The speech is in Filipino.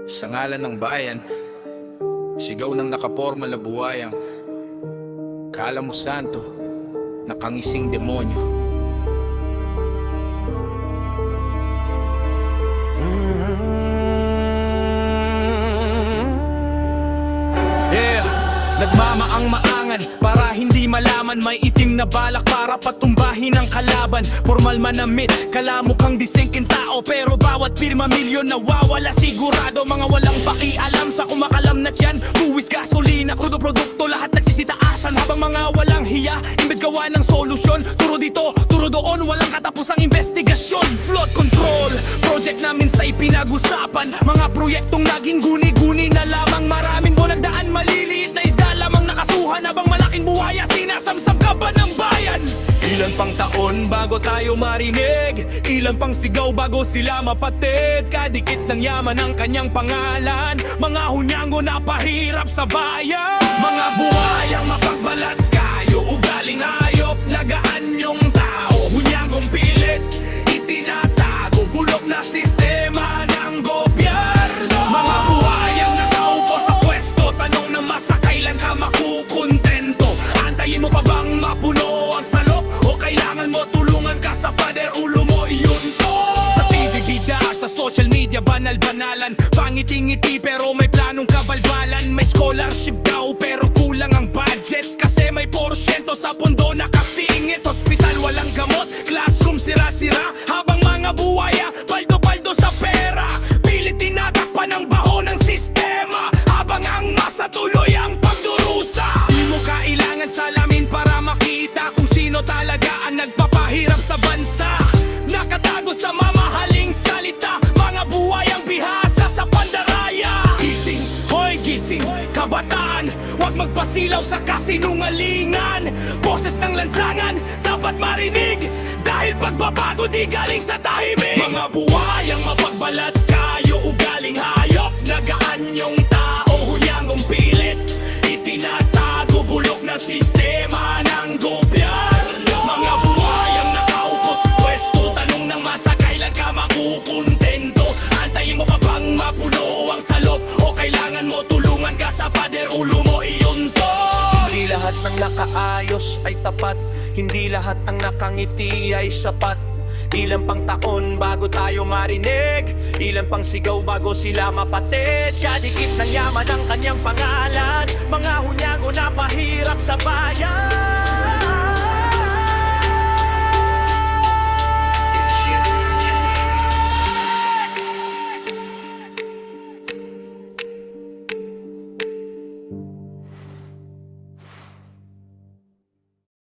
Sa ngalan ng bayan, sigaw ng nakapormal na buhayang kala mo santo, nakangising demonyo. Nagmamaang-maangan para hindi malaman. May itim na balak para patumbahin ang kalaban. Formal manamit, kalamukhang disengking tao, pero bawat pirma milyon nawawala sigurado. Mga walang pakialam sa kumakalam na tiyan, buwis, gasolina, krudo produkto, lahat nagsisitaasan. Habang mga walang hiya, imbes gawa ng solusyon, turo dito, turo doon, walang katapusang investigasyon. Flood control, project namin sa ipinag-usapan. Mga proyektong naging guni-guni na lamang. Maraming buwan nagdaan, maliliit na isda lamang nakasuhan, habang malaking buhaya sinasamsam ka ba ng bayan? Ilan pang taon bago tayo marinig, ilan pang sigaw bago sila mapatid. Kadikit ng yaman ng kanyang pangalan, mga hunyango na pahirap sa bayan. Mga buhayang mapagbalat kayo, ugaling hayop, nagaan yung tao. Hunyangong pilit, itinatago, bulok na sistema ng gobyerno. Mga buhayang nakaupo sa pwesto, tanong na masa kailan ka makukontento. Antayin mo pa bang mapuno ang salop, o kailangan mo tulungan ka sa pader, ulo mo yun to. Sa TV bida, sa social media, banal-banalan, pangiti-ngiti pero may planong kabalbalan. May scholarship daw pero kulang ang budget, kasi may porsyento sa pondo nakasingit. Hospital walang gamot, classroom sira-sira, habang mga buhaya paldo-paldo sa pera. Pilit tinatakpan ang baho ng sistema, habang ang masa tuloy ang pagdurusa. Di mo kailangan salamin para makita kung sino talaga ang nagpapahirap sa bansa. Nakatago sa mamahaling salita, mga buhayang bihasa sa pandaraya. Gising, hoy gising, kabataan, huwag magpasilaw sa kasinungalingan. Boses ng lansangan dapat marinig, dahil pagbabago di galing sa tahimik. Mga buhayang mapagbalat kayo, ugaling hayop, nagaan yung tao. Hunyangong pilit, itinatago, bulok na sistema ng gobyerno. Mga buhayang nakaupo sa pwesto, tanong ng masa kailan ka makukontento. Antayin mo pa bang mapuno ang salop, o kailangan mo tulungan ka sa pader, ulo mo iyon to. Hindi lahat ng nakaayos ay tapat, hindi lahat ng nakangiti ay sapat. Ilan pang taon bago tayo marinig, ilan pang sigaw bago sila mapatid. Kadikit ng yaman ang kanyang pangalan, mga hunyango na pahirap sa bayan.